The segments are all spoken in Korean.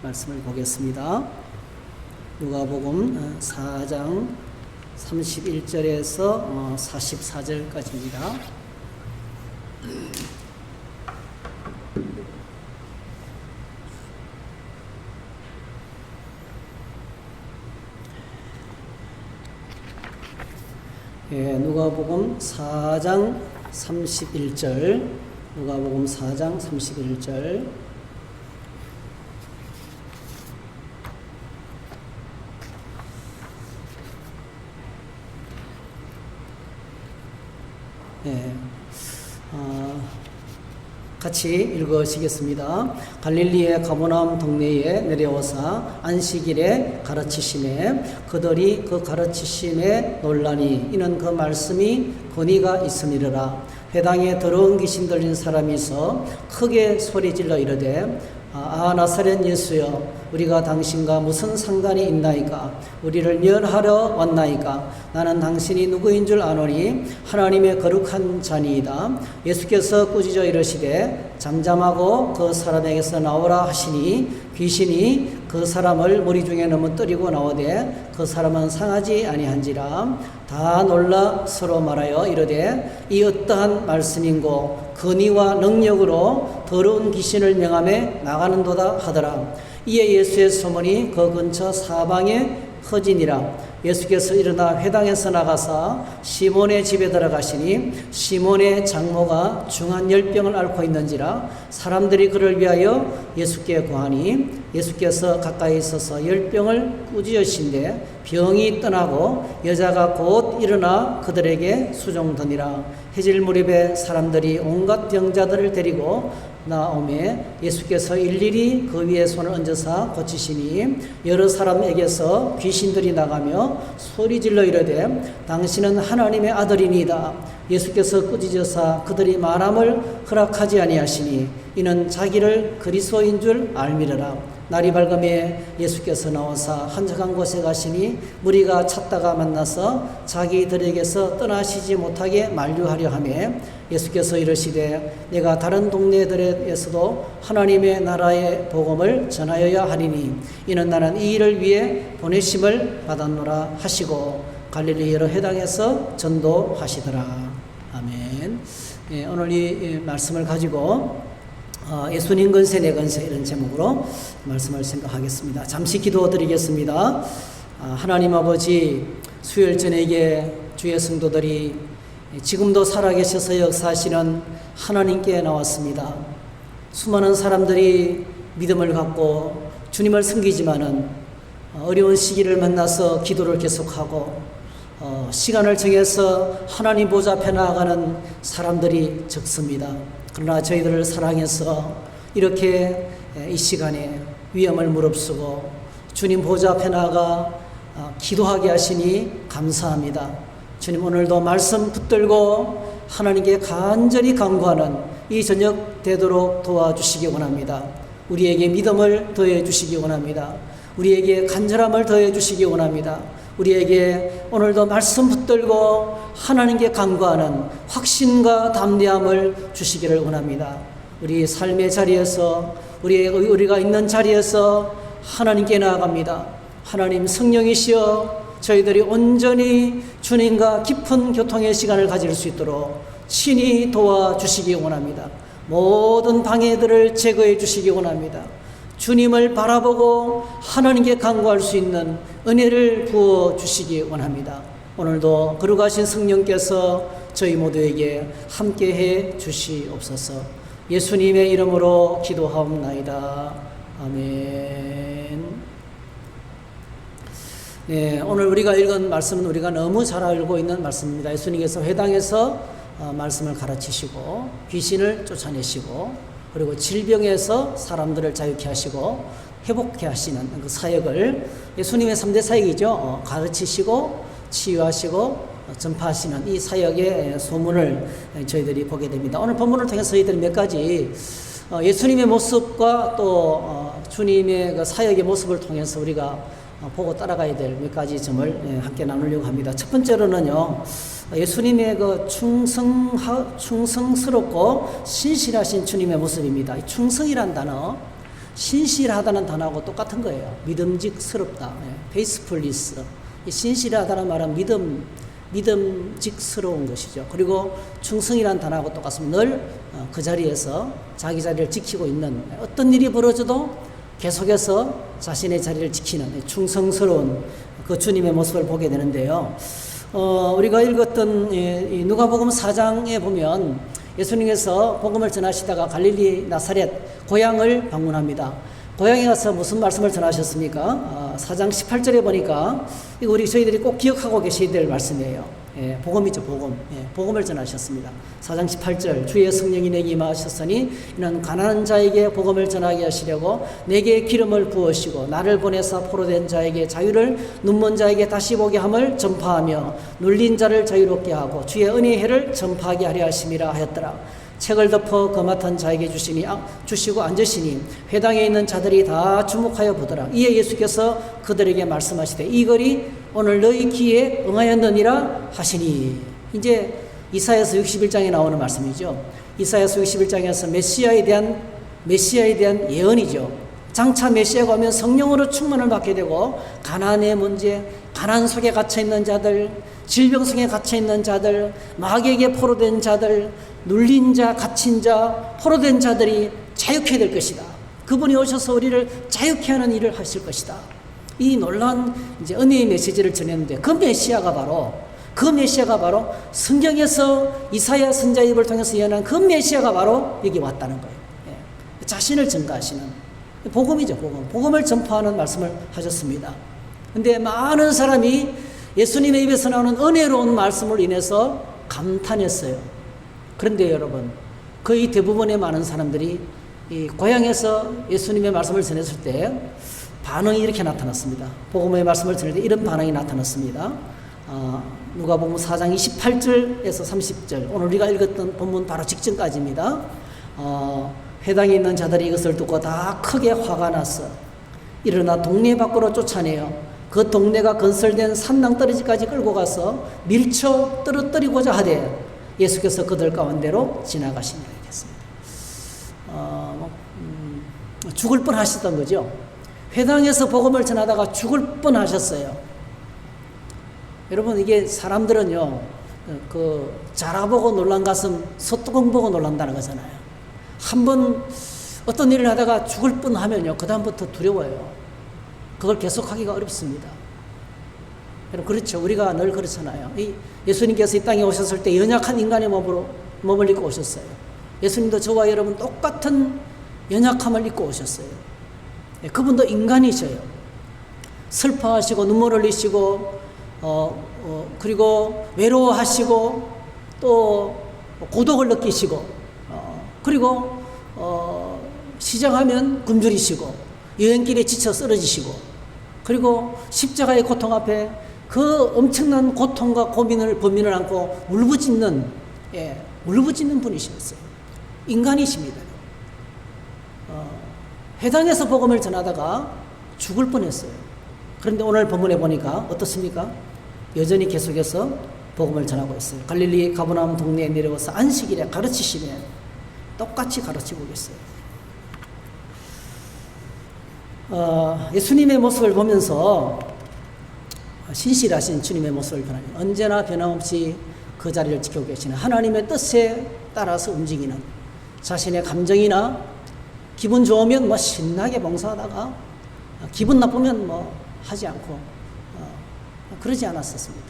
말씀을 보겠습니다. 누가복음 4장 31절에서 44절까지입니다. 누가복음 4장 31절, 누가복음 4장 31절. 같이 읽으시겠습니다. 갈릴리의 가버나움 동네에 내려오사 안식일에 가르치심에 그들이 그 가르치심에 놀라니 이는 그 말씀이 권위가 있음이로라. 회당에 더러운 귀신 들린 사람이 있어 크게 소리질러 이르되 나사렛 예수여, 우리가 당신과 무슨 상관이 있나이까? 우리를 멸하러 왔나이까? 나는 당신이 누구인 줄 아노니 하나님의 거룩한 자니이다. 예수께서 꾸짖어 이르시되 잠잠하고 그 사람에게서 나오라 하시니 귀신이 그 사람을 머리 중에 넘어뜨리고 나오되 그 사람은 상하지 아니한지라. 다 놀라 서로 말하여 이르되 이 어떠한 말씀인고 권위와 능력으로 더러운 귀신을 명하며 나가는도다 하더라. 이에 예수의 소문이 그 근처 사방에 퍼지니라. 예수께서 일어나 회당에서 나가사 시몬의 집에 들어가시니 시몬의 장모가 중한 열병을 앓고 있는지라. 사람들이 그를 위하여 예수께 구하니 예수께서 가까이 있어서 열병을 꾸짖으신데 병이 떠나고 여자가 곧 일어나 그들에게 수종드니라. 해질 무렵에 사람들이 온갖 병자들을 데리고 나오매 예수께서 일일이 그 위에 손을 얹어서 고치시니 여러 사람에게서 귀신들이 나가며 소리질러 이르되 당신은 하나님의 아들이니이다. 예수께서 꾸짖으사 그들이 말함을 허락하지 아니하시니 이는 자기를 그리스도인 줄 알미르라. 날이 밝음에 예수께서 나와사 한적한 곳에 가시니 무리가 찾다가 만나서 자기들에게서 떠나시지 못하게 만류하려 하며 예수께서 이르시되 내가 다른 동네들에서도 하나님의 나라의 복음을 전하여야 하리니 이는 나는 이 일을 위해 보내심을 받았노라 하시고 갈릴리 여러 회당에서 전도하시더라. 아멘. 오늘 이 말씀을 가지고 예수님 건세 내 건세 이런 제목으로 말씀을 생각하겠습니다. 잠시 기도드리겠습니다. 하나님 아버지, 수요일 저녁에 주의 성도들이 지금도 살아계셔서 역사하시는 하나님께 나왔습니다. 수많은 사람들이 믿음을 갖고 주님을 섬기지만은 어려운 시기를 만나서 기도를 계속하고 시간을 정해서 하나님 보좌 앞에 나아가는 사람들이 적습니다. 그러나 저희들을 사랑해서 이렇게 이 시간에 위험을 무릅쓰고 주님 보좌 앞에 나아가 기도하게 하시니 감사합니다. 주님, 오늘도 말씀 붙들고 하나님께 간절히 간구하는 이 저녁 되도록 도와주시기 원합니다. 우리에게 믿음을 더해 주시기 원합니다. 우리에게 간절함을 더해 주시기 원합니다. 우리에게 오늘도 말씀 붙들고 하나님께 간구하는 확신과 담대함을 주시기를 원합니다. 우리 삶의 자리에서 우리가 있는 자리에서 하나님께 나아갑니다. 하나님 성령이시여, 저희들이 온전히 주님과 깊은 교통의 시간을 가질 수 있도록 친히 도와주시기 원합니다. 모든 방해들을 제거해 주시기 원합니다. 주님을 바라보고 하나님께 간구할 수 있는 은혜를 부어주시기 원합니다. 오늘도 거룩하신 성령께서 저희 모두에게 함께해 주시옵소서. 예수님의 이름으로 기도하옵나이다. 아멘. 네, 오늘 우리가 읽은 말씀은 우리가 너무 잘 알고 있는 말씀입니다. 예수님께서 회당에서 말씀을 가르치시고 귀신을 쫓아내시고 그리고 질병에서 사람들을 자유케 하시고 회복케 하시는 그 사역을 예수님의 3대 사역이죠. 가르치시고 치유하시고 전파하시는 이 사역의 소문을 저희들이 보게 됩니다. 오늘 본문을 통해서 저희들이 몇 가지 예수님의 모습과 또 주님의 그 사역의 모습을 통해서 우리가 보고 따라가야 될 몇 가지 점을 함께 나누려고 합니다. 첫 번째로는요, 예수님의 그 충성스럽고 신실하신 주님의 모습입니다. 충성이란 단어, 신실하다는 단어하고 똑같은 거예요. 믿음직스럽다. 페이스풀리스. 신실하다는 말은 믿음직스러운 것이죠. 그리고 충성이라는 단어하고 똑같습니다. 늘 그 자리에서 자기 자리를 지키고 있는, 어떤 일이 벌어져도 계속해서 자신의 자리를 지키는 충성스러운 그 주님의 모습을 보게 되는데요. 우리가 읽었던 누가복음 4장에 보면 예수님께서 복음을 전하시다가 갈릴리 나사렛 고향을 방문합니다. 고향에 가서 무슨 말씀을 전하셨습니까? 4장 18절에 보니까 이거 저희들이 꼭 기억하고 계셔야 될 말씀이에요. 복음이죠, 복음. 복음을 전하셨습니다. 4장 18절, 주의 성령이 내게 임하셨으니 이는 가난한 자에게 복음을 전하게 하시려고 내게 기름을 부으시고 나를 보내사 포로된 자에게 자유를, 눈먼 자에게 다시 보게 함을 전파하며 눌린 자를 자유롭게 하고 주의 은혜의 해를 전파하게 하려 하심이라 하였더라. 책을 덮어 그 맡은 자에게 주시고 앉으시니 회당에 있는 자들이 다 주목하여 보더라. 이에 예수께서 그들에게 말씀하시되 이 글이 오늘 너희 귀에 응하였느니라 하시니. 이제 이사야서 61장에 나오는 말씀이죠. 이사야서 61장에서 메시아에 대한 예언이죠. 장차 메시아가 오면 성령으로 충만을 받게 되고 가난의 문제, 가난 속에 갇혀 있는 자들, 질병 속에 갇혀 있는 자들, 마귀에게 포로된 자들, 눌린 자, 갇힌 자, 포로된 자들이 자유케 될 것이다. 그분이 오셔서 우리를 자유케 하는 일을 하실 것이다. 이 놀라운 이제 은혜의 메시지를 전했는데 그 메시아가 바로 성경에서 이사야 선지자의 입을 통해서 예언한 그 메시아가 바로 여기 왔다는 거예요. 자신을 증거하시는 복음이죠, 복음. 복음을 전파하는 말씀을 하셨습니다. 근데 많은 사람이 예수님의 입에서 나오는 은혜로운 말씀을 인해서 감탄했어요. 그런데 여러분, 거의 대부분의 많은 사람들이 이 고향에서 예수님의 말씀을 전했을 때 반응이 이렇게 나타났습니다. 복음의 말씀을 전할 때 이런 반응이 나타났습니다. 누가복음 4장 28절에서 30절, 오늘 우리가 읽었던 본문 바로 직전까지입니다. 회당에 있는 자들이 이것을 듣고 다 크게 화가 났어. 일어나 동네 밖으로 쫓아내어 그 동네가 건설된 산낭떠러지까지 끌고 가서 밀쳐 떨어뜨리고자 하되 예수께서 그들 가운데로 지나가시니라 했습니다. 죽을 뻔 하셨던 거죠. 회당에서 복음을 전하다가 죽을 뻔 하셨어요. 여러분, 이게 사람들은요, 자라보고 놀란 가슴, 소뚜껑 보고 놀란다는 거잖아요. 한번 어떤 일을 하다가 죽을 뻔 하면요, 그다음부터 두려워요. 그걸 계속하기가 어렵습니다. 여러분, 그렇죠. 우리가 늘 그렇잖아요. 예수님께서 이 땅에 오셨을 때 연약한 인간의 몸을 입고 오셨어요. 예수님도 저와 여러분 똑같은 연약함을 입고 오셨어요. 그분도 인간이셔요. 슬퍼하시고 눈물 흘리시고 그리고 외로워하시고 또 고독을 느끼시고 그리고 시장하면 굶주리시고 여행길에 지쳐 쓰러지시고 그리고 십자가의 고통 앞에 그 엄청난 고통과 범민을 안고 울부짖는 분이셨어요. 인간이십니다. 회당에서 복음을 전하다가 죽을 뻔했어요. 그런데 오늘 본문에 보니까 어떻습니까? 여전히 계속해서 복음을 전하고 있어요. 갈릴리 가버나움 동네에 내려와서 안식일에 가르치시면 똑같이 가르치고 계세요. 예수님의 모습을 보면서 신실하신 주님의 모습을 변하니 언제나 변함없이 그 자리를 지키고 계시는 하나님의 뜻에 따라서 움직이는 자신의 감정이나 기분 좋으면 신나게 봉사하다가 기분 나쁘면 하지 않고 그러지 않았었습니다.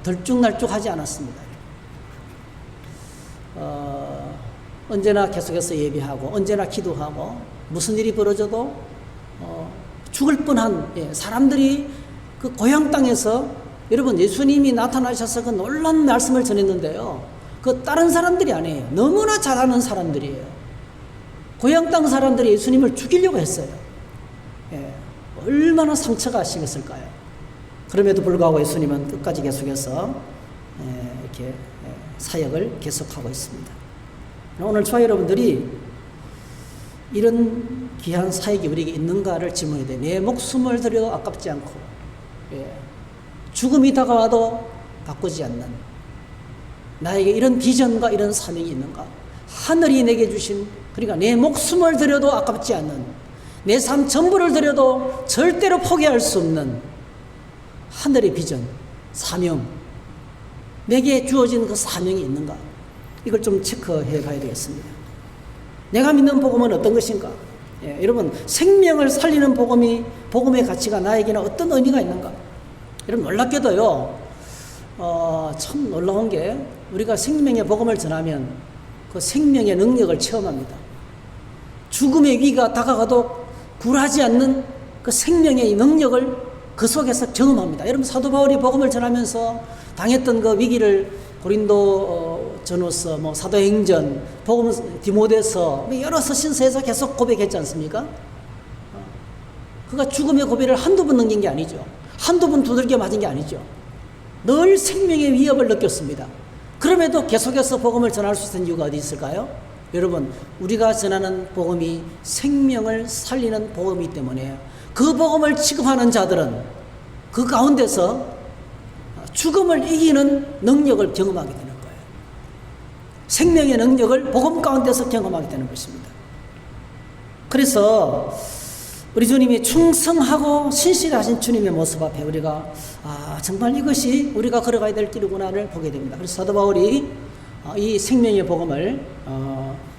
들쭉날쭉하지 않았습니다. 언제나 계속해서 예배하고 언제나 기도하고 무슨 일이 벌어져도 죽을 뻔한 사람들이 그 고향 땅에서 여러분 예수님이 나타나셔서 그 놀라운 말씀을 전했는데요. 그 다른 사람들이 아니에요. 너무나 잘하는 사람들이에요. 고향 땅 사람들이 예수님을 죽이려고 했어요. 얼마나 상처가 심했을까요? 그럼에도 불구하고 예수님은 끝까지 계속해서 이렇게 사역을 계속하고 있습니다. 오늘 저와 여러분들이 이런 귀한 사역이 우리에게 있는가를 질문해야 돼요. 내 목숨을 들여 아깝지 않고 죽음이 다가와도 바꾸지 않는 나에게 이런 비전과 이런 사명이 있는가? 하늘이 내게 주신 그러니까 내 목숨을 들여도 아깝지 않는, 내 삶 전부를 들여도 절대로 포기할 수 없는 하늘의 비전, 사명, 내게 주어진 그 사명이 있는가? 이걸 좀 체크해 봐야 되겠습니다. 내가 믿는 복음은 어떤 것인가? 여러분, 생명을 살리는 복음의 가치가 나에게는 어떤 의미가 있는가? 여러분, 놀랍게도요, 참 놀라운 게, 우리가 생명의 복음을 전하면 그 생명의 능력을 체험합니다. 죽음의 위기가 다가가도 굴하지 않는 그 생명의 능력을 그 속에서 경험합니다. 여러분, 사도 바울이 복음을 전하면서 당했던 그 위기를 고린도 전후서, 사도행전, 복음 디모데서, 여러 서신서에서 계속 고백했지 않습니까? 그가 죽음의 고비를 한두 번 넘긴 게 아니죠. 한두 번 두들겨 맞은 게 아니죠. 늘 생명의 위협을 느꼈습니다. 그럼에도 계속해서 복음을 전할 수 있는 이유가 어디 있을까요? 여러분, 우리가 전하는 복음이 생명을 살리는 복음이기 때문에 그 복음을 취급하는 자들은 그 가운데서 죽음을 이기는 능력을 경험하게 되는 거예요. 생명의 능력을 복음 가운데서 경험하게 되는 것입니다. 그래서 우리 주님이 충성하고 신실하신 주님의 모습 앞에 우리가 정말 이것이 우리가 걸어가야 될 길이구나를 보게 됩니다. 그래서 사도 바울이 이 생명의 복음을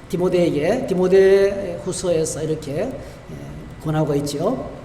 디모데 후서에서 이렇게 권하고 있죠.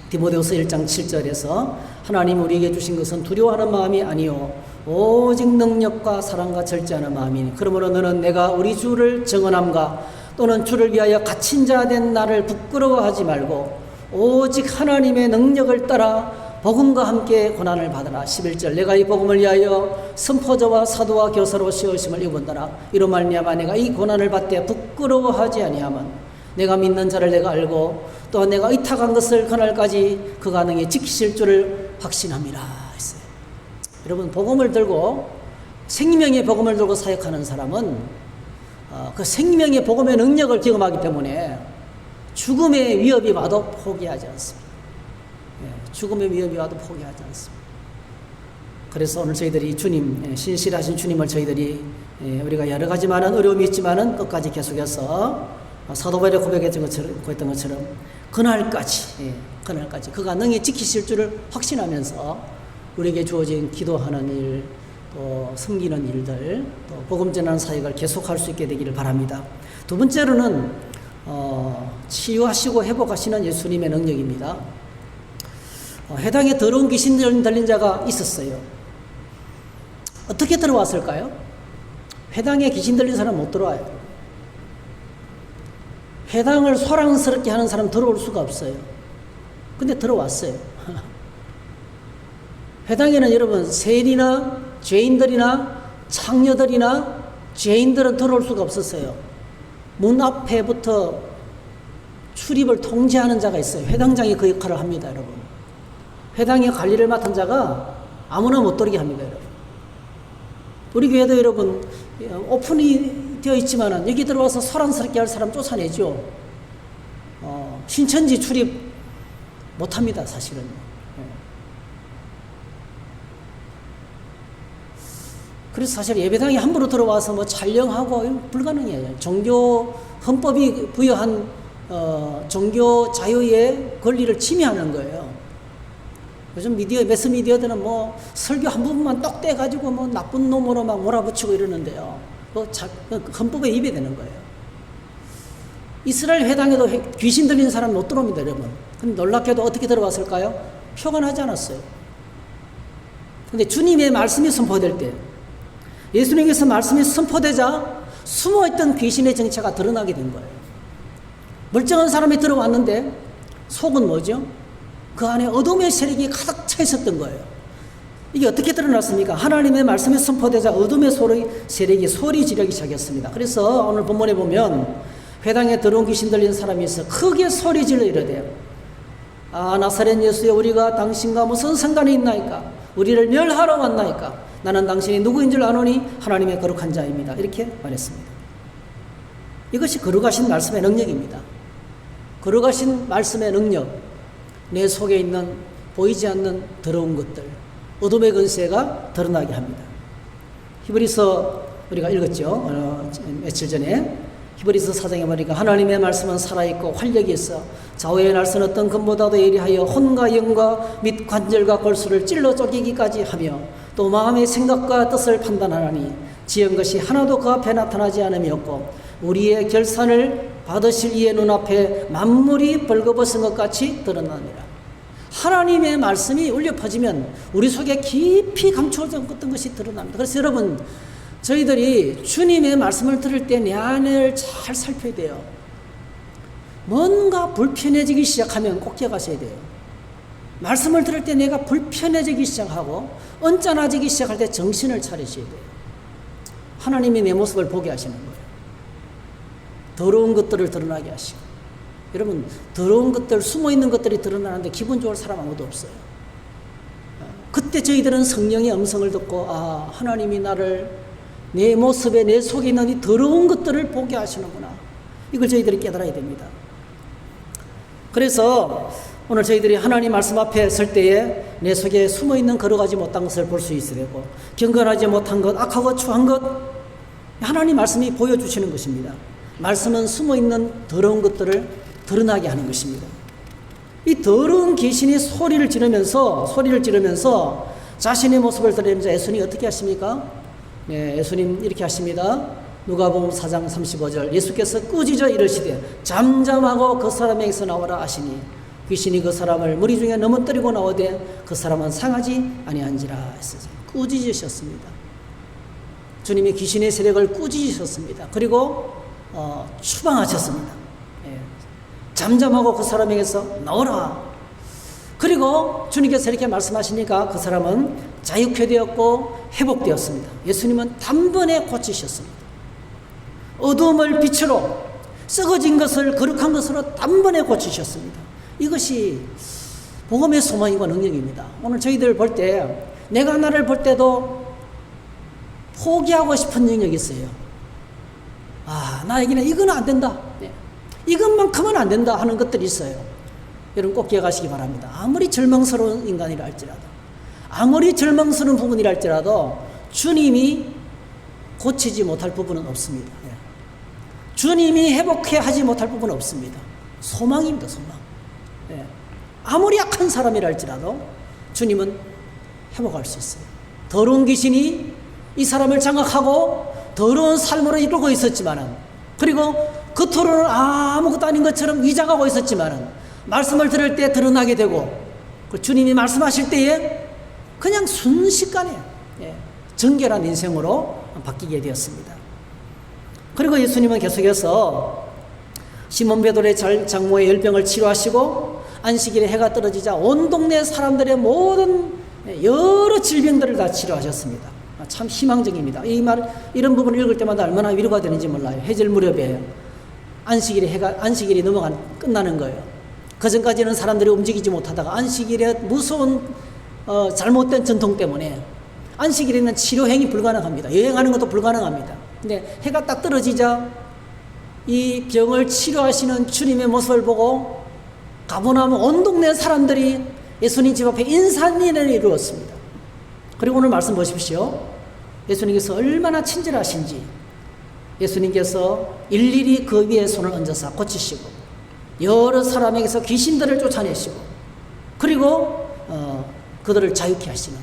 디모데후서 1장 7절에서 하나님 우리에게 주신 것은 두려워하는 마음이 아니요 오직 능력과 사랑과 절제하는 마음이니 그러므로 너는 내가 우리 주를 정언함과 또는 주를 위하여 갇힌 자 된 나를 부끄러워하지 말고 오직 하나님의 능력을 따라 복음과 함께 고난을 받으라. 11절 내가 이 복음을 위하여 선포자와 사도와 교사로 세우심을 입었더라. 이로 말미암아 내가 이 고난을 받되 부끄러워하지 아니하면 내가 믿는 자를 내가 알고 또한 내가 의탁한 것을 그날까지 그가 능히 지키실 줄을 확신합니다 했어요. 여러분, 복음을 들고 생명의 복음을 들고 사역하는 사람은 그 생명의 복음의 능력을 경험하기 때문에 죽음의 위협이 와도 포기하지 않습니다. 죽음의 위협이 와도 포기하지 않습니다. 그래서 오늘 저희들이 주님, 신실하신 주님을 저희들이 우리가 여러 가지 많은 어려움이 있지만은 끝까지 계속해서 사도 바울이 고백했던 것처럼 그날까지 그가 능히 지키실 줄을 확신하면서 우리에게 주어진 기도하는 일, 또 섬기는 일들, 또 복음 전하는 사역을 계속할 수 있게 되기를 바랍니다. 두 번째로는 치유하시고 회복하시는 예수님의 능력입니다. 해당에 더러운 귀신 들린 자가 있었어요. 어떻게 들어왔을까요? 회당에 귀신 들린 사람 못 들어와요. 회당을 소란스럽게 하는 사람 들어올 수가 없어요. 근데 들어왔어요. 회당에는 여러분 세리나 죄인들이나 창녀들이나 죄인들은 들어올 수가 없었어요. 문 앞에부터 출입을 통제하는 자가 있어요. 회당장이 그 역할을 합니다, 여러분. 회당의 관리를 맡은 자가 아무나 못 들어오게 합니다, 여러분. 우리 교회도 여러분 오픈이 되어 있지만은 여기 들어와서 소란스럽게 할 사람 쫓아내죠. 신천지 출입 못 합니다, 사실은. 그래서 사실 예배당에 함부로 들어와서 촬영하고 불가능해요. 헌법이 부여한 종교 자유의 권리를 침해하는 거예요. 요즘 매스미디어들은 설교 한 부분만 똑 떼가지고 나쁜 놈으로 막 몰아붙이고 이러는데요. 헌법에 위배되는 거예요. 이스라엘 회당에도 귀신 들린 사람 못 들어옵니다, 여러분. 근데 놀랍게도 어떻게 들어왔을까요? 표관하지 않았어요. 근데 주님의 말씀이 선포될 때, 예수님께서 말씀이 선포되자 숨어있던 귀신의 정체가 드러나게 된 거예요. 멀쩡한 사람이 들어왔는데 속은 뭐죠? 그 안에 어둠의 세력이 가득 차 있었던 거예요. 이게 어떻게 드러났습니까? 하나님의 말씀이 선포되자 어둠의 세력이 소리 지르기 시작했습니다. 그래서 오늘 본문에 보면 회당에 들어온 귀신 들린 사람이 있어 크게 소리 질러 이르되 나사렛 예수여 우리가 당신과 무슨 상관이 있나이까? 우리를 멸하러 왔나이까? 나는 당신이 누구인 줄 아노니 하나님의 거룩한 자입니다. 이렇게 말했습니다. 이것이 거룩하신 말씀의 능력입니다. 거룩하신 말씀의 능력, 내 속에 있는 보이지 않는 더러운 것들, 어둠의 권세가 드러나게 합니다. 히브리서 우리가 읽었죠. 며칠 전에 히브리서 4장에 보니까 하나님의 말씀은 살아있고 활력이 있어 좌우의 날선 어떤 금보다도 예리하여 혼과 영과 및 관절과 골수를 찔러 쪼개기까지 하며 또 마음의 생각과 뜻을 판단하나니 지은 것이 하나도 그 앞에 나타나지 않음이 없고 우리의 결산을 받으실 이의 눈앞에 만물이 벌거벗은 것 같이 드러나니라. 하나님의 말씀이 울려 퍼지면 우리 속에 깊이 감추어졌던 것이 드러납니다. 그래서 여러분, 저희들이 주님의 말씀을 들을 때 내 안을 잘 살펴야 돼요. 뭔가 불편해지기 시작하면 꼭 기억하셔야 돼요. 말씀을 들을 때 내가 불편해지기 시작하고 언짢아지기 시작할 때 정신을 차리셔야 돼요. 하나님이 내 모습을 보게 하시는 거예요. 더러운 것들을 드러나게 하시고. 여러분, 더러운 것들, 숨어있는 것들이 드러나는데 기분 좋을 사람 아무도 없어요. 그때 저희들은 성령의 음성을 듣고 하나님이 나를 내 모습에 내 속에 있는 이 더러운 것들을 보게 하시는구나. 이걸 저희들이 깨달아야 됩니다. 그래서 오늘 저희들이 하나님 말씀 앞에 설 때에 내 속에 숨어있는 걸어가지 못한 것을 볼 수 있어야 되고 경건하지 못한 것, 악하고 추한 것 하나님 말씀이 보여주시는 것입니다. 말씀은 숨어있는 더러운 것들을 드러나게 하는 것입니다. 이 더러운 귀신이 소리를 지르면서 자신의 모습을 드러내면서 예수님이 어떻게 하십니까? 네, 예수님 이렇게 하십니다. 누가복음 4장 35절 예수께서 꾸짖어 이르시되 잠잠하고 그 사람에게서 나오라 하시니 귀신이 그 사람을 무리 중에 넘어뜨리고 나오되 그 사람은 상하지 아니한지라 했어요. 꾸짖으셨습니다. 주님이 귀신의 세력을 꾸짖으셨습니다. 그리고 추방하셨습니다. 예. 잠잠하고 그 사람에게서 나오라. 그리고 주님께서 이렇게 말씀하시니까 그 사람은 자유케 되었고 회복되었습니다. 예수님은 단번에 고치셨습니다. 어두움을 빛으로 썩어진 것을 거룩한 것으로 단번에 고치셨습니다. 이것이 복음의 소망이고 능력입니다. 오늘 저희들 볼 때 내가 나를 볼 때도 포기하고 싶은 능력이 있어요. 나에게는 이거는 안 된다. 이것만큼은 안 된다 하는 것들이 있어요. 여러분 꼭 기억하시기 바랍니다. 아무리 절망스러운 인간이라 할지라도 아무리 절망스러운 부분이라 할지라도 주님이 고치지 못할 부분은 없습니다. 주님이 회복해 하지 못할 부분은 없습니다. 소망입니다. 소망. 아무리 약한 사람이라 할지라도 주님은 회복할 수 있어요. 더러운 귀신이 이 사람을 장악하고 더러운 삶으로 이루고 있었지만은 그리고 겉으로는 아무것도 아닌 것처럼 위장하고 있었지만은 말씀을 들을 때 드러나게 되고 주님이 말씀하실 때에 그냥 순식간에 정결한 인생으로 바뀌게 되었습니다. 그리고 예수님은 계속해서 시몬 베드로의 장모의 열병을 치료하시고 안식일에 해가 떨어지자 온 동네 사람들의 모든 여러 질병들을 다 치료하셨습니다. 참 희망적입니다. 이런 부분을 읽을 때마다 얼마나 위로가 되는지 몰라요. 해질 무렵에 안식일이 끝나는 거예요. 그 전까지는 사람들이 움직이지 못하다가 안식일에 무서운 잘못된 전통 때문에 안식일에는 치료행위 불가능합니다. 여행하는 것도 불가능합니다. 근데 해가 딱 떨어지자 이 병을 치료하시는 주님의 모습을 보고 가버나움 온 동네 사람들이 예수님 집 앞에 인산인해를 이루었습니다. 그리고 오늘 말씀 보십시오. 예수님께서 얼마나 친절하신지 예수님께서 일일이 그 위에 손을 얹어서 고치시고 여러 사람에게서 귀신들을 쫓아내시고 그리고 그들을 자유케 하시는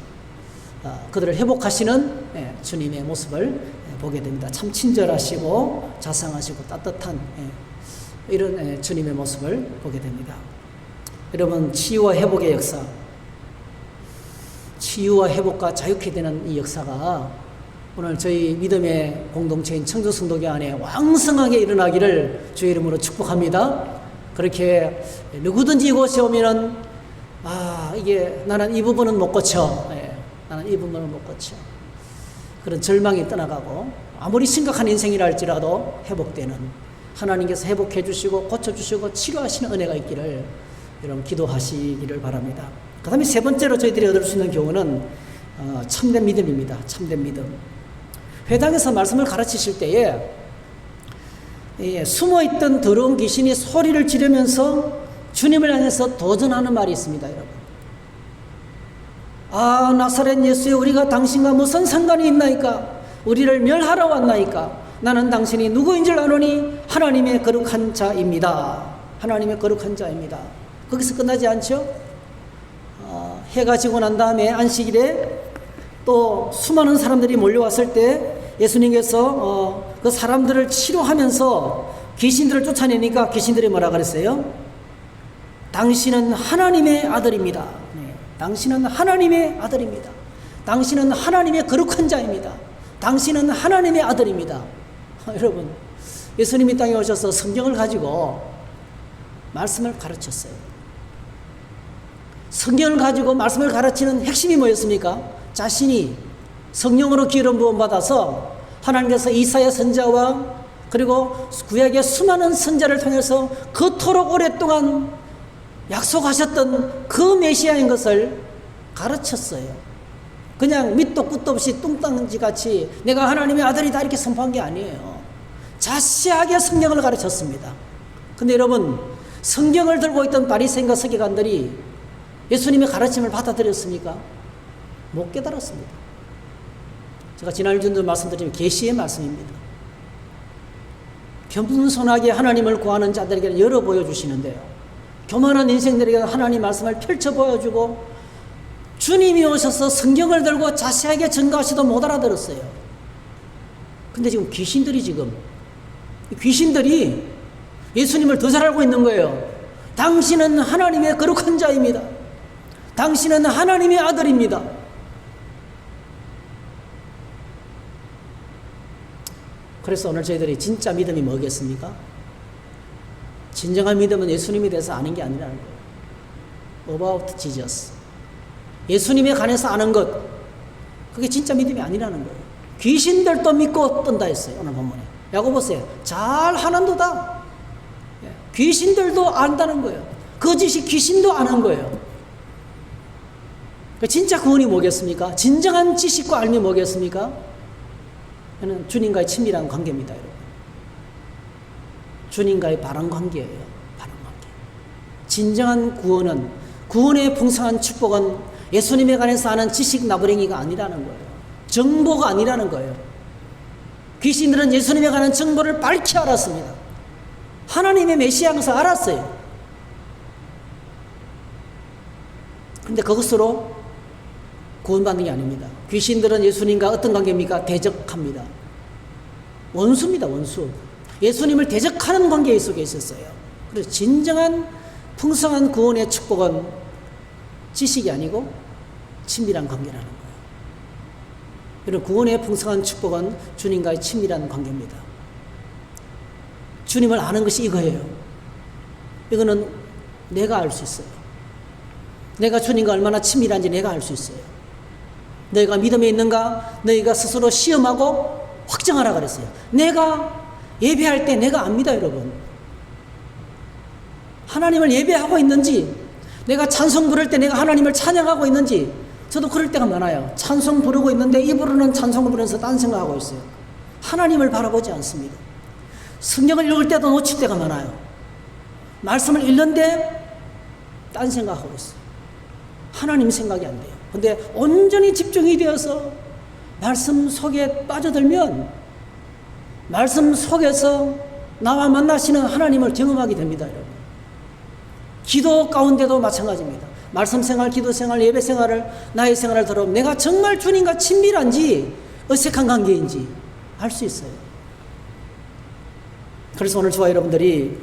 그들을 회복하시는 주님의 모습을 보게 됩니다. 참 친절하시고 자상하시고 따뜻한 이런 주님의 모습을 보게 됩니다. 여러분 치유와 회복의 역사 치유와 회복과 자유케 되는 이 역사가 오늘 저희 믿음의 공동체인 청주성도교 안에 왕성하게 일어나기를 주의 이름으로 축복합니다. 그렇게 누구든지 이곳에 오면은 이게 나는 이 부분은 못 고쳐. 나는 이 부분은 못 고쳐. 그런 절망이 떠나가고 아무리 심각한 인생이라 할지라도 회복되는 하나님께서 회복해 주시고 고쳐주시고 치료하시는 은혜가 있기를 여러분 기도하시기를 바랍니다. 그 다음에 세 번째로 저희들이 얻을 수 있는 교훈은 참된 믿음입니다. 참된 믿음. 회당에서 말씀을 가르치실 때에 숨어있던 더러운 귀신이 소리를 지르면서 주님을 향해서 도전하는 말이 있습니다. 여러분. 나사렛 예수여 우리가 당신과 무슨 상관이 있나이까? 우리를 멸하러 왔나이까? 나는 당신이 누구인 줄 아노니 하나님의 거룩한 자입니다. 하나님의 거룩한 자입니다. 거기서 끝나지 않죠? 해가 지고 난 다음에 안식일에 또 수많은 사람들이 몰려왔을 때 예수님께서 그 사람들을 치료하면서 귀신들을 쫓아내니까 귀신들이 뭐라 그랬어요? 당신은 하나님의 아들입니다. 네. 당신은 하나님의 아들입니다. 당신은 하나님의 거룩한 자입니다. 당신은 하나님의 아들입니다. 여러분, 예수님이 땅에 오셔서 성경을 가지고 말씀을 가르쳤어요. 성경을 가지고 말씀을 가르치는 핵심이 뭐였습니까? 자신이 성령으로 기름 부음 받아서 하나님께서 이사야 선지자와 그리고 구약의 수많은 선지자를 통해서 그토록 오랫동안 약속하셨던 그 메시아인 것을 가르쳤어요. 그냥 밑도 끝도 없이 뚱땅지같이 내가 하나님의 아들이다 이렇게 선포한 게 아니에요. 자세하게 성경을 가르쳤습니다. 근데 여러분, 성경을 들고 있던 바리새인과 서기관들이 예수님의 가르침을 받아들였습니까? 못 깨달았습니다. 제가 지난주도 말씀드린 계시의 말씀입니다. 겸손하게 하나님을 구하는 자들에게 열어 보여주시는데요. 교만한 인생들에게 하나님 말씀을 펼쳐 보여주고 주님이 오셔서 성경을 들고 자세하게 증거하시도 못 알아들었어요. 근데 지금 귀신들이 예수님을 더 잘 알고 있는 거예요. 당신은 하나님의 거룩한 자입니다. 당신은 하나님의 아들입니다. 그래서 오늘 저희들이 진짜 믿음이 뭐겠습니까? 진정한 믿음은 예수님에 대해서 아는 게 아니라는 거예요. About Jesus. 예수님에 관해서 아는 것, 그게 진짜 믿음이 아니라는 거예요. 귀신들도 믿고 뜬다 했어요. 오늘 본문에. 야고보서요. 잘 하는도다. 귀신들도 안다는 거예요. 거짓이 귀신도 아는 거예요. 진짜 구원이 뭐겠습니까? 진정한 지식과 알미 뭐겠습니까? 저는 주님과의 친밀한 관계입니다, 여러분. 주님과의 바른 관계예요. 바른 관계. 진정한 구원은, 구원의 풍성한 축복은 예수님에 관해서 아는 지식 나부랭이가 아니라는 거예요. 정보가 아니라는 거예요. 귀신들은 예수님에 관한 정보를 밝히 알았습니다. 하나님의 메시아에서 알았어요. 근데 그것으로 구원받는 게 아닙니다. 귀신들은 예수님과 어떤 관계입니까? 대적합니다. 원수입니다, 원수. 예수님을 대적하는 관계 속에 있었어요. 그래서 진정한 풍성한 구원의 축복은 지식이 아니고 친밀한 관계라는 거예요. 이런 구원의 풍성한 축복은 주님과의 친밀한 관계입니다. 주님을 아는 것이 이거예요. 이거는 내가 알 수 있어요. 내가 주님과 얼마나 친밀한지 내가 알 수 있어요. 너희가 믿음에 있는가? 너희가 스스로 시험하고 확정하라 그랬어요. 내가 예배할 때 내가 압니다, 여러분. 하나님을 예배하고 있는지, 내가 찬송 부를 때 내가 하나님을 찬양하고 있는지, 저도 그럴 때가 많아요. 찬송 부르고 있는데 입으로는 찬송을 부르면서 딴 생각하고 있어요. 하나님을 바라보지 않습니다. 성경을 읽을 때도 놓칠 때가 많아요. 말씀을 읽는데 딴 생각하고 있어요. 하나님 생각이 안 돼요. 근데 온전히 집중이 되어서 말씀 속에 빠져들면 말씀 속에서 나와 만나시는 하나님을 경험하게 됩니다, 여러분. 기도 가운데도 마찬가지입니다. 말씀 생활, 기도 생활, 예배 생활을, 나의 생활을 들어보면 내가 정말 주님과 친밀한지 어색한 관계인지 알 수 있어요. 그래서 오늘 저와 여러분들이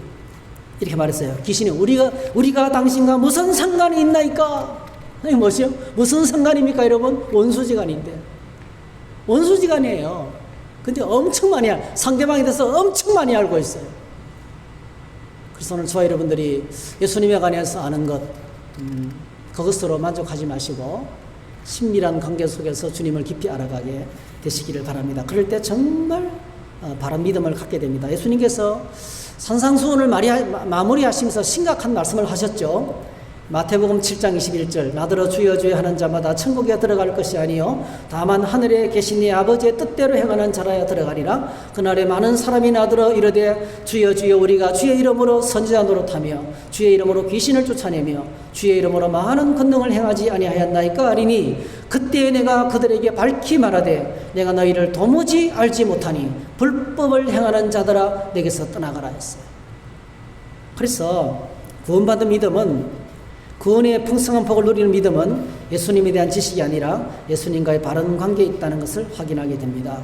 이렇게 말했어요. 귀신이 우리가 당신과 무슨 상관이 있나이까? 아니 뭐죠? 무슨 상관입니까, 여러분? 원수지간인데. 원수지간이에요. 근데 엄청 많이 상대방에 대해서 엄청 많이 알고 있어요. 그래서 오늘 저와 여러분들이 예수님에 관해서 아는 것, 그것으로 만족하지 마시고 친밀한 관계 속에서 주님을 깊이 알아가게 되시기를 바랍니다. 그럴 때 정말 바른 믿음을 갖게 됩니다. 예수님께서 산상수훈을 마무리하시면서 심각한 말씀을 하셨죠. 마태복음 7장 21절 나더러 주여 주여 하는 자마다 천국에 들어갈 것이 아니요 다만 하늘에 계신 네 아버지의 뜻대로 행하는 자라야 들어가리라. 그날에 많은 사람이 나더러 이르되 주여 주여 우리가 주의 이름으로 선지자 노릇하며 주의 이름으로 귀신을 쫓아내며 주의 이름으로 많은 권능을 행하지 아니하였나이까 하리니 그때 내가 그들에게 밝히 말하되 내가 너희를 도무지 알지 못하니 불법을 행하는 자들아 내게서 떠나가라 했어요. 그래서 구원받은 믿음은 구원의 풍성한 복을 누리는 믿음은 예수님에 대한 지식이 아니라 예수님과의 바른 관계에 있다는 것을 확인하게 됩니다.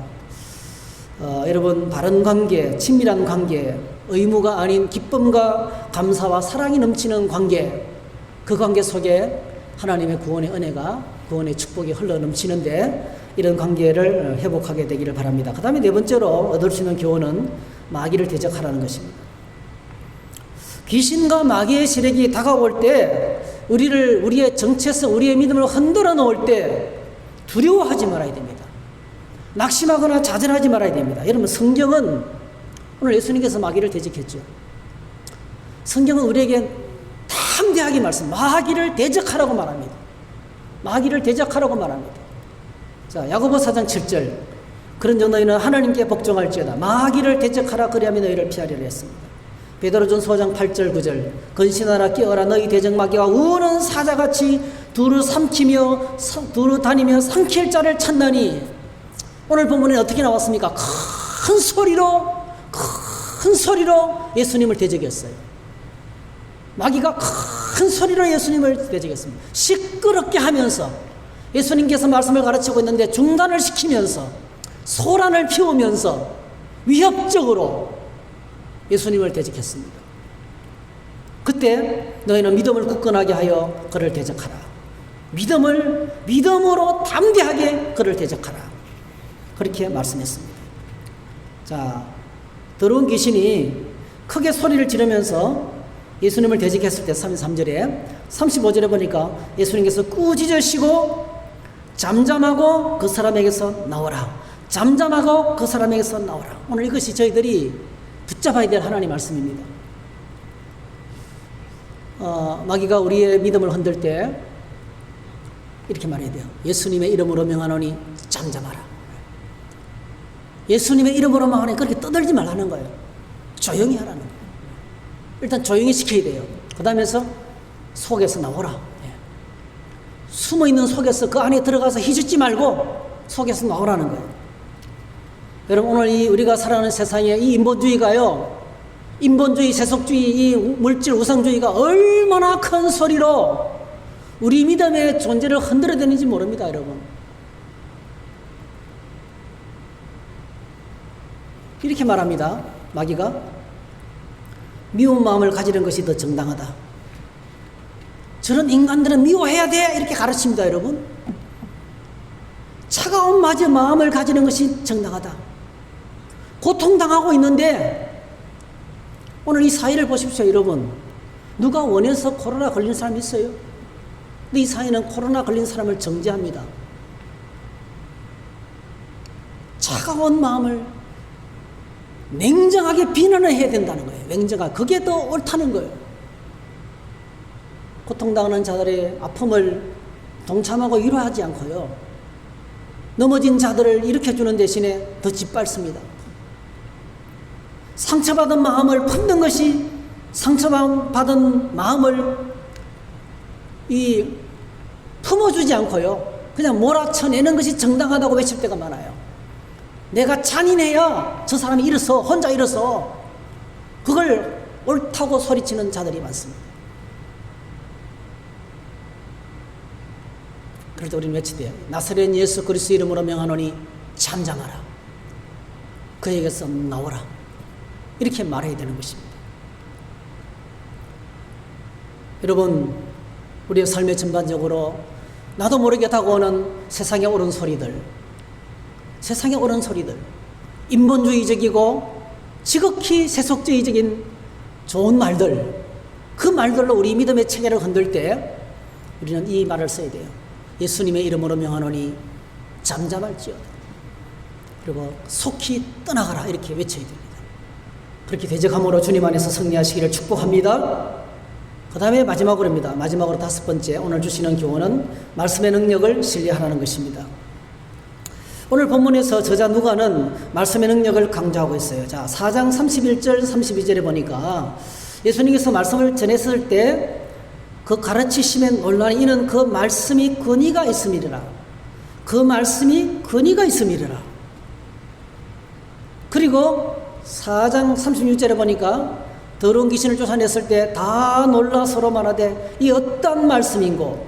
여러분, 바른 관계, 친밀한 관계, 의무가 아닌 기쁨과 감사와 사랑이 넘치는 관계, 그 관계 속에 하나님의 구원의 은혜가, 구원의 축복이 흘러 넘치는데 이런 관계를 회복하게 되기를 바랍니다. 그 다음에 네 번째로 얻을 수 있는 교훈은 마귀를 대적하라는 것입니다. 귀신과 마귀의 세력이 다가올 때 우리의 정체성, 우리의 믿음을 흔들어 놓을 때 두려워하지 말아야 됩니다. 낙심하거나 좌절하지 말아야 됩니다. 여러분, 성경은 오늘 예수님께서 마귀를 대적했죠. 성경은 우리에게 담대하게 마귀를 대적하라고 말합니다. 마귀를 대적하라고 말합니다. 자, 야고보 4장 7절 그런즉 너희는 하나님께 복종할지어다 마귀를 대적하라 그리하면 너희를 피하리라 했습니다. 베드로전서 5장 8절 9절 근신하라 깨어라 너희 대적 마귀와 우는 사자같이 두루 삼키며 두루 다니며 삼킬 자를 찾나니. 오늘 본문에 어떻게 나왔습니까? 큰 소리로 예수님을 대적했어요. 마귀가 큰 소리로 예수님을 대적했습니다. 시끄럽게 하면서 예수님께서 말씀을 가르치고 있는데 중단을 시키면서 소란을 피우면서 위협적으로 예수님을 대적했습니다. 그때 너희는 믿음을 굳건하게 하여 그를 대적하라. 믿음으로 담대하게 그를 대적하라. 그렇게 말씀했습니다. 자, 더러운 귀신이 크게 소리를 지르면서 예수님을 대적했을 때 33절에 35절에 보니까 예수님께서 꾸짖으시고 잠잠하고 그 사람에게서 나오라. 잠잠하고 그 사람에게서 나오라. 오늘 이것이 저희들이 붙잡아야 될 하나님의 말씀입니다. 마귀가 우리의 믿음을 흔들 때 이렇게 말해야 돼요. 예수님의 이름으로 명하노니 잠잠하라. 예수님의 이름으로 명하노니 그렇게 떠들지 말라는 거예요. 조용히 하라는 거예요. 일단 조용히 시켜야 돼요. 그 다음에서 속에서 나오라. 숨어있는 속에서 그 안에 들어가서 희죽지 말고 속에서 나오라는 거예요. 여러분, 오늘 우리가 살아가는 세상에 이 인본주의, 세속주의, 이 물질 우상주의가 얼마나 큰 소리로 우리 믿음의 존재를 흔들어대는지 모릅니다, 여러분. 이렇게 말합니다. 마귀가 미운 마음을 가지는 것이 더 정당하다. 저런 인간들은 미워해야 돼. 이렇게 가르칩니다, 여러분. 차가운 마음을 가지는 것이 정당하다. 고통당하고 있는데 오늘 이 사회를 보십시오, 여러분. 누가 원해서 코로나 걸린 사람이 있어요? 근데 이 사회는 코로나 걸린 사람을 정죄합니다. 차가운 마음을 냉정하게 비난을 해야 된다는 거예요. 냉정하게. 그게 더 옳다는 거예요. 고통당하는 자들의 아픔을 동참하고 위로하지 않고요. 넘어진 자들을 일으켜주는 대신에 더 짓밟습니다. 상처받은 마음을 품는 것이 상처받은 마음을 품어주지 않고요. 그냥 몰아쳐내는 것이 정당하다고 외칠 때가 많아요. 내가 잔인해야 저 사람이 혼자 일어서 그걸 옳다고 소리치는 자들이 많습니다. 그래도 우리는 외치대요. 나사렛 예수 그리스도 이름으로 명하노니 잠잠하라. 그에게서 나오라. 이렇게 말해야 되는 것입니다. 여러분, 우리의 삶의 전반적으로 나도 모르게 다가오는 세상의 옳은 소리들, 인본주의적이고 지극히 세속주의적인 좋은 말들, 그 말들로 우리 믿음의 체계를 흔들 때 우리는 이 말을 써야 돼요. 예수님의 이름으로 명하노니 잠잠할지어다. 그리고 속히 떠나가라. 이렇게 외쳐야 됩니다. 그렇게 대적함으로 주님 안에서 승리하시기를 축복합니다. 그 다음에 마지막으로입니다. 마지막으로 5번째 오늘 주시는 교훈은 말씀의 능력을 신뢰하라는 것입니다. 오늘 본문에서 저자 누가는 말씀의 능력을 강조하고 있어요. 자, 4장 31절 32절에 보니까 예수님께서 말씀을 전했을 때 그 가르치심의 논란이 이는 그 말씀이 근위가 있음이라. 그 말씀이 근위가 있음이라. 그리고 4장 36절에 보니까 더러운 귀신을 쫓아냈을 때 다 놀라 서로 말하되 이 어떤 말씀인고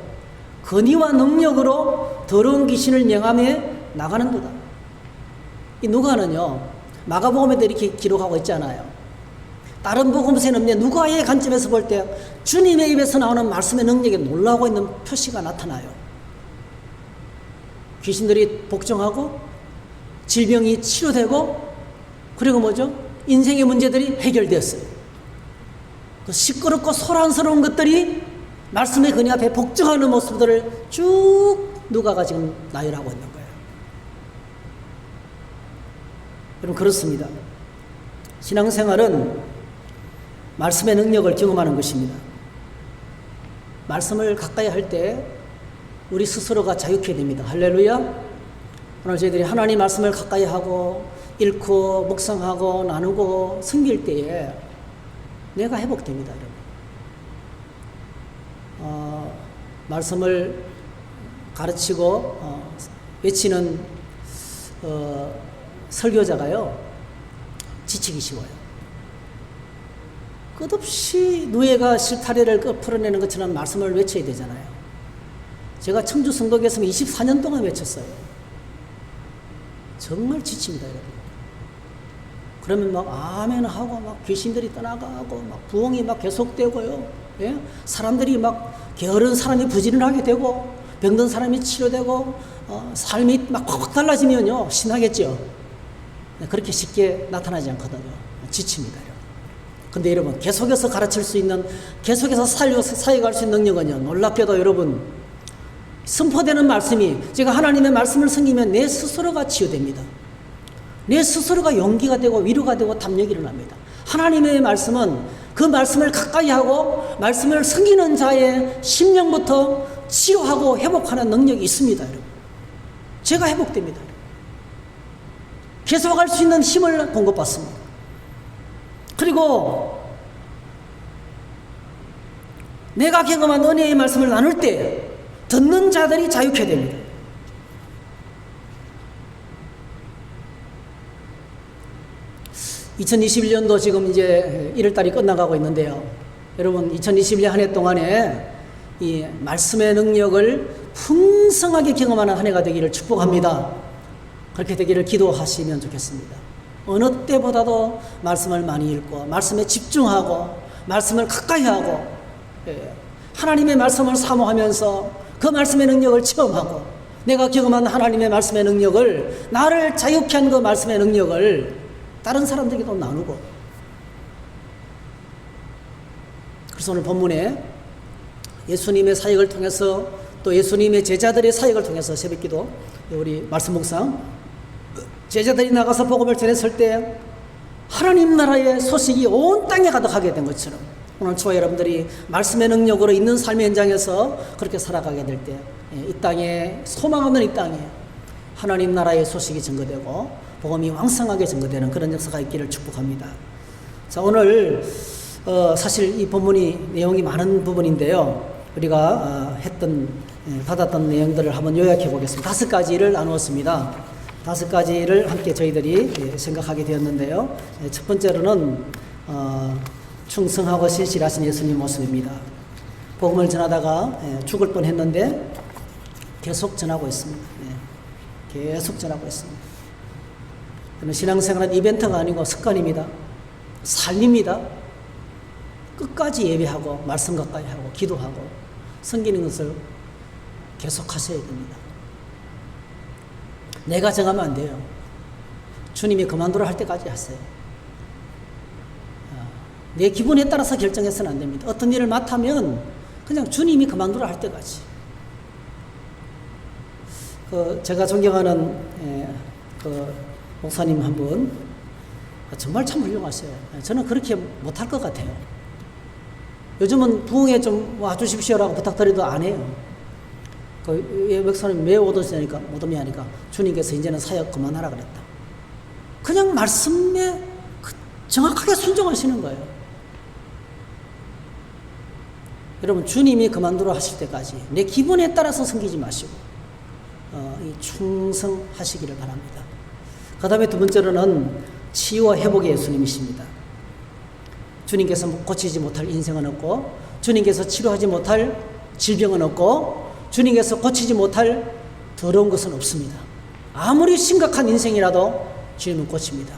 근위와 능력으로 더러운 귀신을 명하며 나가는도다. 이 누가는요 마가복음에도 이렇게 기록하고 있잖아요. 다른 복음서에는 없는 누가의 관점에서 볼 때 주님의 입에서 나오는 말씀의 능력에 놀라고 있는 표시가 나타나요. 귀신들이 복종하고 질병이 치료되고 그리고 뭐죠? 인생의 문제들이 해결되었어요. 그 시끄럽고 소란스러운 것들이 말씀의 근위 앞에 복종하는 모습들을 쭉 누가가 지금 나열하고 있는 거예요. 여러분 그렇습니다. 신앙생활은 말씀의 능력을 경험하는 것입니다. 말씀을 가까이 할 때 우리 스스로가 자유케 됩니다. 할렐루야. 오늘 저희들이 하나님 말씀을 가까이 하고 읽고 묵상하고 나누고 섬길 때에 내가 회복됩니다. 여러분. 말씀을 가르치고 외치는 설교자가요 지치기 쉬워요. 끝없이 누에가 실타래를 풀어내는 것처럼 말씀을 외쳐야 되잖아요. 제가 청주 성도교에서 24년 동안 외쳤어요. 정말 지칩니다, 여러분. 그러면 막 아멘 하고 막 귀신들이 떠나가고 막 부흥이 막 계속되고요. 예? 사람들이 막 게으른 사람이 부지런을 하게 되고 병든 사람이 치료되고 삶이 막 확 달라지면요 신나겠죠. 그렇게 쉽게 나타나지 않거든요. 지칩니다, 여러분. 근데 여러분 계속해서 가르칠 수 있는 계속해서 사역할 수 있는 능력은요 놀랍게도 여러분 선포되는 말씀이 제가 하나님의 말씀을 섬기면 내 스스로가 치유됩니다. 내 스스로가 용기가 되고 위로가 되고 담력이 일어납니다. 하나님의 말씀은 그 말씀을 가까이 하고 말씀을 섬기는 자의 심령부터 치유하고 회복하는 능력이 있습니다. 여러분. 제가 회복됩니다. 계속할 수 있는 힘을 공급받습니다. 그리고 내가 경험한 은혜의 말씀을 나눌 때 듣는 자들이 자유케 됩니다. (2021년도) 지금 이제 1월달이 끝나가고 있는데요. 여러분 2021년 한 해 동안에 이 말씀의 능력을 풍성하게 경험하는 한 해가 되기를 축복합니다. 그렇게 되기를 기도하시면 좋겠습니다. 어느 때보다도 말씀을 많이 읽고 말씀에 집중하고 말씀을 가까이 하고 하나님의 말씀을 사모하면서 그 말씀의 능력을 체험하고 내가 경험한 하나님의 말씀의 능력을 나를 자유케 한 그 말씀의 능력을 다른 사람들에게도 나누고 그래서 오늘 본문에 예수님의 사역을 통해서 또 예수님의 제자들의 사역을 통해서 새벽기도 우리 말씀 묵상 제자들이 나가서 복음을 전했을 때 하나님 나라의 소식이 온 땅에 가득하게 된 것처럼 오늘 저와 여러분들이 말씀의 능력으로 있는 삶의 현장에서 그렇게 살아가게 될 때 이 땅에 소망 없는 이 땅에 하나님 나라의 소식이 증거되고 복음이 왕성하게 증거되는 그런 역사가 있기를 축복합니다. 자, 오늘 사실 이 본문이 내용이 많은 부분인데요. 우리가 받았던 내용들을 한번 요약해 보겠습니다. 5가지를 나누었습니다. 5가지를 함께 저희들이 생각하게 되었는데요. 첫 번째로는 충성하고 신실하신 예수님 모습입니다. 복음을 전하다가 죽을 뻔했는데 계속 전하고 있습니다. 계속 전하고 있습니다. 신앙생활은 이벤트가 아니고 습관입니다. 삶입니다. 끝까지 예배하고 말씀 가까이 하고 기도하고 섬기는 것을 계속 하셔야 됩니다. 내가 정하면 안 돼요. 주님이 그만두라 할 때까지 하세요. 내 기분에 따라서 결정해서는 안 됩니다. 어떤 일을 맡으면 그냥 주님이 그만두라 할 때까지. 제가 존경하는 목사님 한 분 정말 참 훌륭하세요. 저는 그렇게 못할 것 같아요. 요즘은 부흥회 좀 와주십시오라고 부탁드려도 안 해요. 그 목사님 왜 못 오시냐니까, 못 오냐 하니까 주님께서 이제는 사역 그만하라 그랬다. 그냥 말씀에 정확하게 순종하시는 거예요. 여러분, 주님이 그만두라 하실 때까지 내 기분에 따라서 섬기지 마시고 충성하시기를 바랍니다. 그 다음에 두 번째로는 치유와 회복의 예수님이십니다. 주님께서 고치지 못할 인생은 없고, 주님께서 치료하지 못할 질병은 없고, 주님께서 고치지 못할 더러운 것은 없습니다. 아무리 심각한 인생이라도 주님은 고칩니다.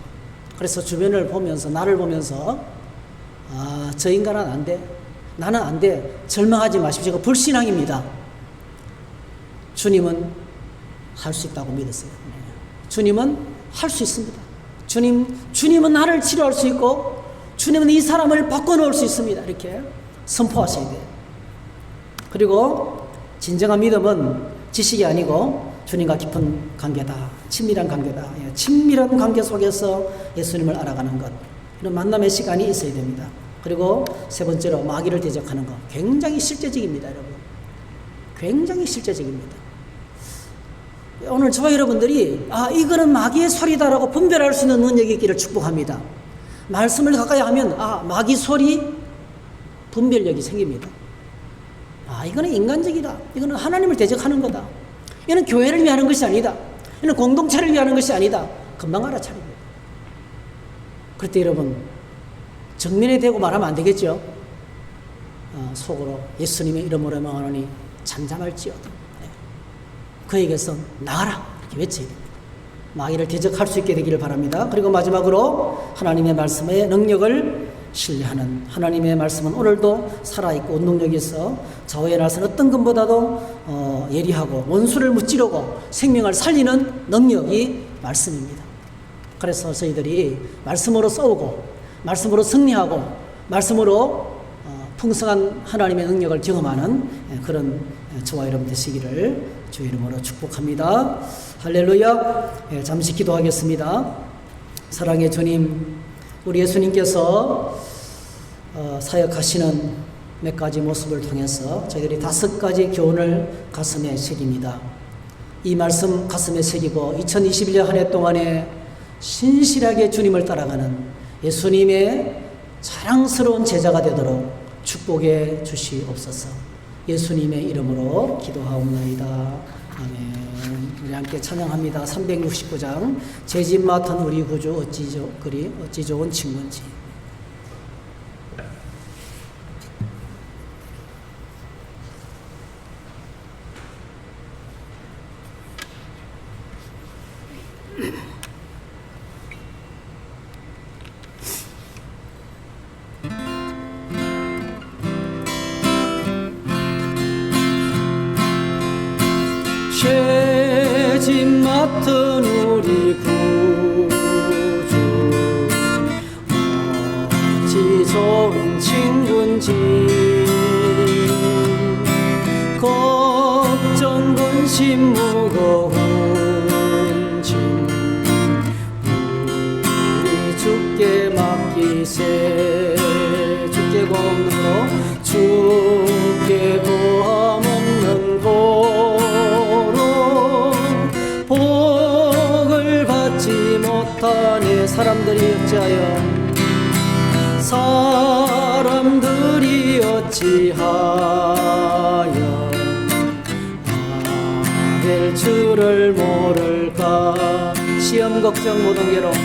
그래서 주변을 보면서, 나를 보면서 저 인간은 안 돼, 나는 안 돼, 절망하지 마십시오. 그 불신앙입니다. 주님은 할 수 있다고 믿으세요. 주님은 할 수 있습니다. 주님은 나를 치료할 수 있고, 주님은 이 사람을 바꿔놓을 수 있습니다. 이렇게 선포하셔야 돼요. 그리고 진정한 믿음은 지식이 아니고 주님과 깊은 관계다. 친밀한 관계다. 친밀한 관계 속에서 예수님을 알아가는 것. 이런 만남의 시간이 있어야 됩니다. 그리고 세 번째로 마귀를 대적하는 것. 굉장히 실제적입니다, 여러분. 굉장히 실제적입니다. 오늘 저와 여러분들이 이거는 마귀의 소리다라고 분별할 수 있는 능력이 있기를 축복합니다. 말씀을 가까이 하면 마귀 소리 분별력이 생깁니다. 이거는 인간적이다. 이거는 하나님을 대적하는 거다. 이거는 교회를 위하는 것이 아니다. 이거는 공동체를 위하는 것이 아니다. 금방 알아차립니다. 그럴 때 여러분, 정면에 대고 말하면 안 되겠죠. 속으로 예수님의 이름으로 명하노니 잠잠할지어다. 그에게서 나가라 이렇게 외쳐야 됩니다. 마귀를 대적할 수 있게 되기를 바랍니다. 그리고 마지막으로 하나님의 말씀의 능력을 신뢰하는, 하나님의 말씀은 오늘도 살아있고 운동력이 있어 좌우에 나선 어떤 것보다도 예리하고 원수를 무찌르고 생명을 살리는 능력이 말씀입니다. 그래서 저희들이 말씀으로 싸우고 말씀으로 승리하고 말씀으로 풍성한 하나님의 능력을 경험하는 그런 저와 여러분 되시기를 주 이름으로 축복합니다. 할렐루야. 잠시 기도하겠습니다. 사랑의 주님, 우리 예수님께서 사역하시는 몇 가지 모습을 통해서 저희들이 5가지 교훈을 가슴에 새깁니다. 이 말씀 가슴에 새기고 2021년 한 해 동안에 신실하게 주님을 따라가는 예수님의 자랑스러운 제자가 되도록 축복해 주시옵소서. 예수님의 이름으로 기도하옵나이다. 아멘. 우리 함께 찬양합니다. 369장 죄짐 맡은 우리 구주 어찌 좋은 친구인지. 죄짐 맡은 우리 구주 어찌 좋은 친구인지 걱정 근심 무거운 짐 우리 주께 맡기세. 주께 고함으로 주께 고함 없는 복을 받지 못하네. 사람들이 어찌하여 될 줄을 모를까. 시험 걱정 모든 괴로움,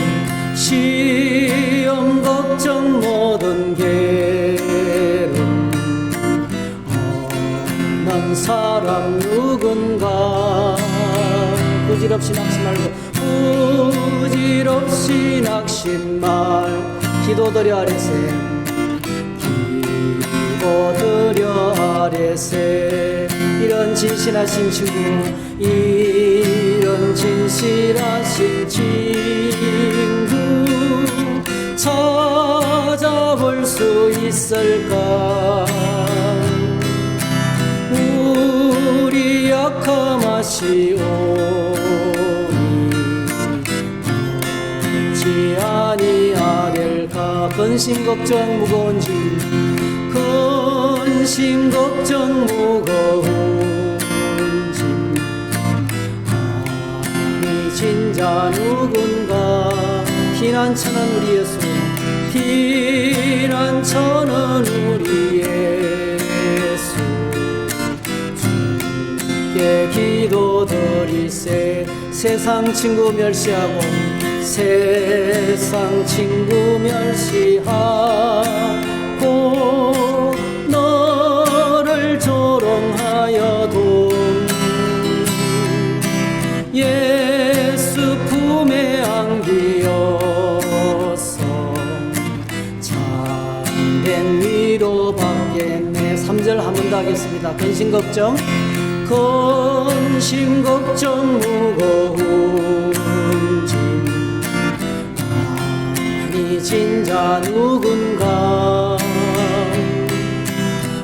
시험 걱정 모든 괴로움 없는 사람 누군가. 부질없이 낙심 말고 부질없이 낙심 말. 기도드려 아래세, 기도드려 아래세. 이런 진실하신 친구, 이런 진실하신 친구 찾아볼 수 있을까. 우리 약함하시오니 어찌 아니하될까. 근심 걱정 무거운 짐 근심 걱정 무거운 짐 많이 진 자 누군가 피난처는 우리 예수 피난처는 우리 예수 주께 기도드리세 세상 친구 멸시하고 세상 친구 멸시하고 너를 조롱하여도 예수 품에 안기어서 참된 위로 받겠네. 3절 한 번 더 하겠습니다. 근심 걱정 무거운 짐 많이 진 자 누군가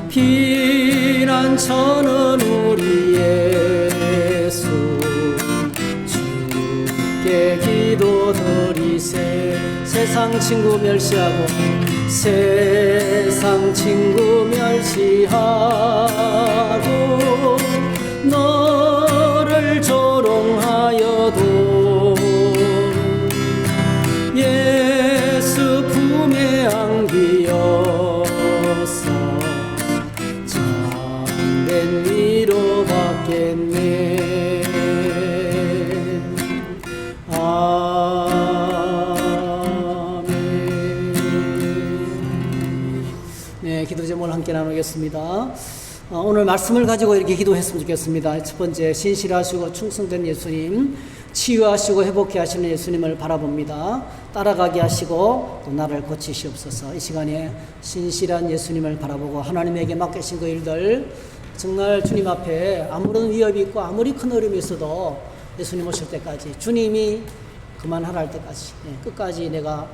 피난처는 우리 예수 주께 기도드리세 세상 친구 멸시하고 세상 친구 멸시하고 너를 조롱하여도 예수 품에 안기어서 참된 위로 받겠네. 아멘. 네, 기도 제목을 함께 나누겠습니다. 오늘 말씀을 가지고 이렇게 기도했으면 좋겠습니다. 첫 번째, 신실하시고 충성된 예수님, 치유하시고 회복케 하시는 예수님을 바라봅니다. 따라가게 하시고 또 나를 고치시옵소서. 이 시간에 신실한 예수님을 바라보고 하나님에게 맡기신 그 일들 정말 주님 앞에 아무런 위협이 있고 아무리 큰 어려움이 있어도 예수님 오실 때까지 주님이 그만하라 할 때까지 끝까지 내가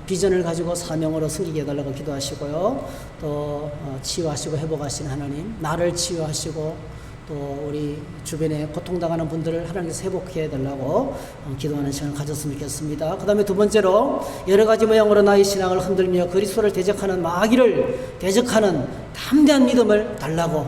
비전을 가지고 사명으로 섬기게 해달라고 기도하시고요. 또 치유하시고 회복하시는 하나님, 나를 치유하시고 또 우리 주변에 고통당하는 분들을 하나님께서 회복해 해달라고 기도하는 시간을 가졌으면 좋겠습니다. 그 다음에 두 번째로 여러 가지 모양으로 나의 신앙을 흔들며 그리스도를 대적하는 마귀를 대적하는 담대한 믿음을 달라고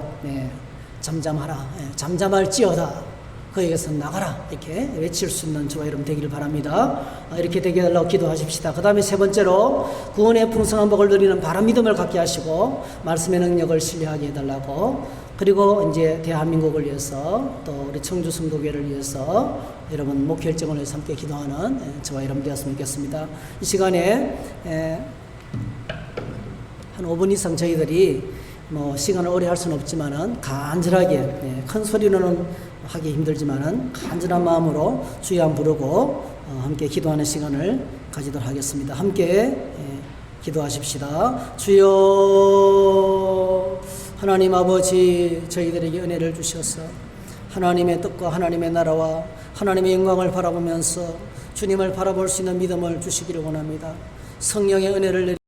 잠잠하라, 잠잠할지어다, 그에게서 나가라, 이렇게 외칠 수 있는 저와 여러분 되기를 바랍니다. 이렇게 되게 해달라고 기도하십시다. 그 다음에 세 번째로 구원의 풍성한 복을 누리는 바른 믿음을 갖게 하시고 말씀의 능력을 신뢰하게 해달라고, 그리고 이제 대한민국을 위해서 또 우리 청주 성도교회를 위해서 여러분 목회 결정을 위해서 함께 기도하는 저와 여러분 되었으면 좋겠습니다. 이 시간에 한 5분 이상 저희들이 시간을 오래 할 수는 없지만은 간절하게 큰 소리로는 하기 힘들지만은 간절한 마음으로 주여 한번 부르고 함께 기도하는 시간을 가지도록 하겠습니다. 함께 기도하십시다. 주여 하나님 아버지, 저희들에게 은혜를 주셔서 하나님의 뜻과 하나님의 나라와 하나님의 영광을 바라보면서 주님을 바라볼 수 있는 믿음을 주시기를 원합니다. 성령의 은혜를